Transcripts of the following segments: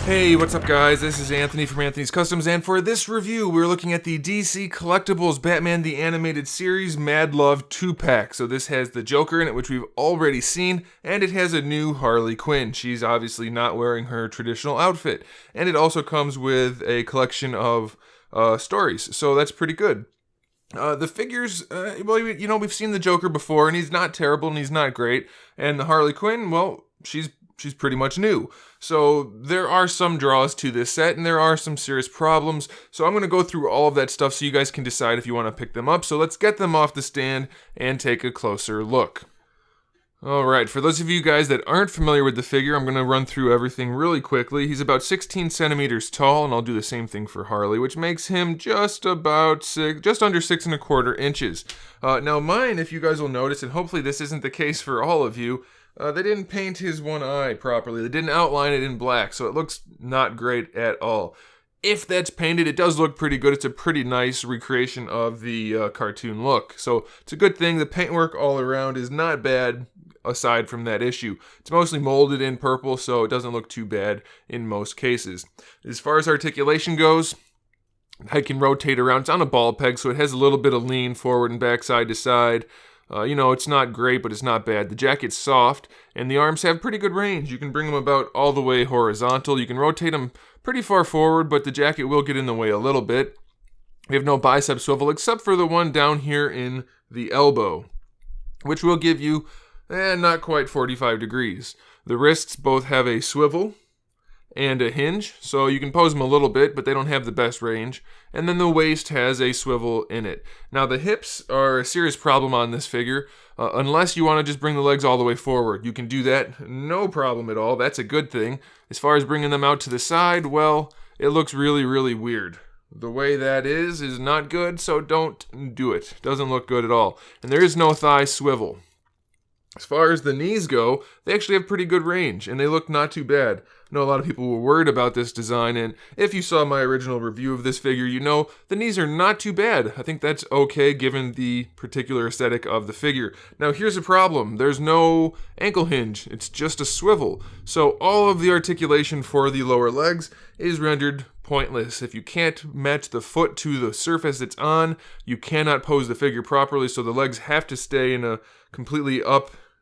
Hey, what's up guys? This is Anthony from AnthonysCustoms, and for this review, we're looking at the DC Collectibles Batman the Animated Series Mad Love 2-pack. So this has the Joker in it, which we've already seen, and it has a new Harley Quinn. She's obviously not wearing her traditional outfit. And it also comes with a collection of stories, so that's pretty good. The figures, we've seen the Joker before, and he's not terrible, and he's not great. And the Harley Quinn, well, she's pretty much new. So there are some draws to this set, and there are some serious problems. So I'm going to go through all of that stuff so you guys can decide if you want to pick them up. So let's get them off the stand and take a closer look. Alright, for those of you guys that aren't familiar with the figure, I'm going to run through everything really quickly. He's about 16 centimeters tall, and I'll do the same thing for Harley, which makes him just under 6¼ inches. Now mine, if you guys will notice, and hopefully this isn't the case for all of you, they didn't paint his one eye properly. They didn't outline it in black, so it looks not great at all. If that's painted, it does look pretty good. It's a pretty nice recreation of the cartoon look. So it's a good thing. The paintwork all around is not bad aside from that issue. It's mostly molded in purple, so it doesn't look too bad in most cases. As far as articulation goes, I can rotate around. It's on a ball peg, so it has a little bit of lean forward and back, side to side. It's not great, but it's not bad. The jacket's soft, and the arms have pretty good range. You can bring them about all the way horizontal. You can rotate them pretty far forward, but the jacket will get in the way a little bit. We have no bicep swivel, except for the one down here in the elbow, which will give you, not quite 45 degrees. The wrists both have a swivel and a hinge, so you can pose them a little bit, but they don't have the best range. And then the waist has a swivel in it. Now the hips are a serious problem on this figure, unless you want to just bring the legs all the way forward. You can do that, no problem at all. That's a good thing. As far as bringing them out to the side, well, it looks really, really weird. The way that is not good, so don't do it. Doesn't look good at all. And there is no thigh swivel. As far as the knees go, they actually have pretty good range, and they look not too bad. I know a lot of people were worried about this design, and if you saw my original review of this figure, you know the knees are not too bad. I think that's okay given the particular aesthetic of the figure. Now here's a problem. There's no ankle hinge. It's just a swivel. So all of the articulation for the lower legs is rendered pointless. If you can't match the foot to the surface it's on, you cannot pose the figure properly, so the legs have to stay in a completely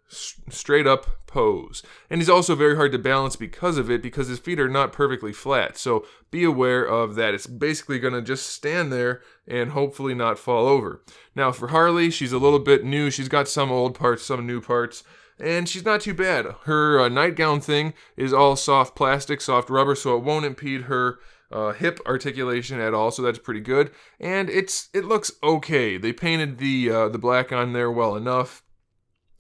straight up pose. And he's also very hard to balance because of it, because his feet are not perfectly flat. So be aware of that. It's basically going to just stand there and hopefully not fall over. Now for Harley, she's a little bit new. She's got some old parts, some new parts, and she's not too bad. Her nightgown thing is all soft plastic, soft rubber, so it won't impede her hip articulation at all, so that's pretty good. And it looks okay. They painted the black on there well enough.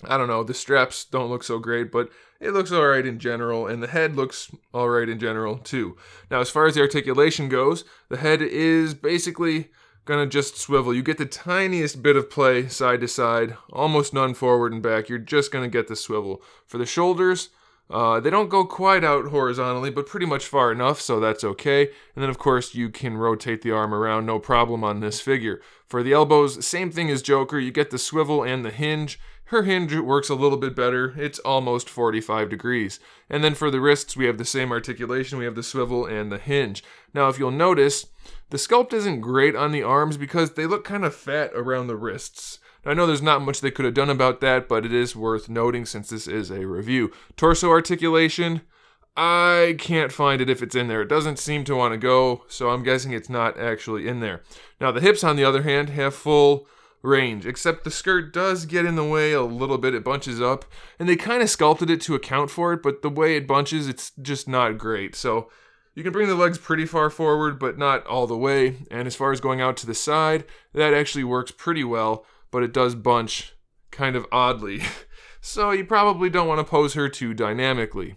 I don't know, the straps don't look so great, but it looks alright in general, and the head looks alright in general too. Now as far as the articulation goes, the head is basically gonna just swivel. You get the tiniest bit of play side to side, almost none forward and back. You're just gonna get the swivel. For the shoulders, they don't go quite out horizontally, but pretty much far enough, so that's okay. And then, of course, you can rotate the arm around, no problem on this figure. For the elbows, same thing as Joker. You get the swivel and the hinge. Her hinge works a little bit better. It's almost 45 degrees. And then for the wrists, we have the same articulation. We have the swivel and the hinge. Now, if you'll notice, the sculpt isn't great on the arms because they look kind of fat around the wrists. I know there's not much they could have done about that, but it is worth noting since this is a review. Torso articulation, I can't find it if it's in there. It doesn't seem to want to go, so I'm guessing it's not actually in there. Now the hips, on the other hand, have full range, except the skirt does get in the way a little bit. It bunches up, and they kind of sculpted it to account for it, but the way it bunches, it's just not great. So you can bring the legs pretty far forward, but not all the way. And as far as going out to the side, that actually works pretty well, but it does bunch kind of oddly. So you probably don't want to pose her too dynamically.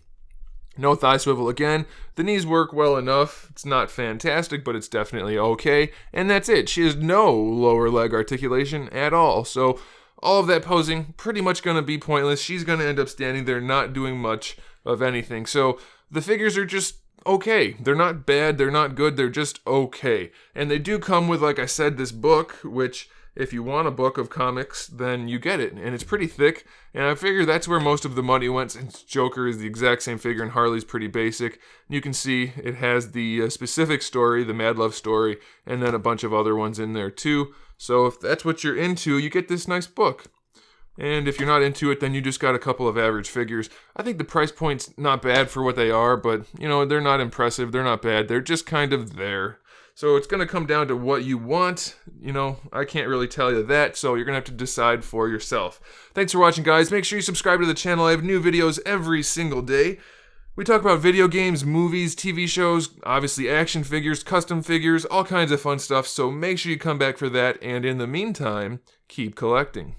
No thigh swivel again. The knees work well enough. It's not fantastic, but it's definitely okay. And that's it. She has no lower leg articulation at all. So all of that posing, pretty much going to be pointless. She's going to end up standing there not doing much of anything. So the figures are just okay. They're not bad. They're not good. They're just okay. And they do come with, like I said, this book, which if you want a book of comics, then you get it, and it's pretty thick, and I figure that's where most of the money went, since Joker is the exact same figure and Harley's pretty basic. You can see it has the specific story, the Mad Love story, and then a bunch of other ones in there too. So if that's what you're into, you get this nice book. And if you're not into it, then you just got a couple of average figures. I think the price point's not bad for what they are, but, you know, they're not impressive, they're not bad, they're just kind of there. So it's going to come down to what you want. You know, I can't really tell you that, so you're going to have to decide for yourself. Thanks for watching, guys. Make sure you subscribe to the channel. I have new videos every single day. We talk about video games, movies, TV shows, obviously action figures, custom figures, all kinds of fun stuff, so make sure you come back for that, and in the meantime, keep collecting.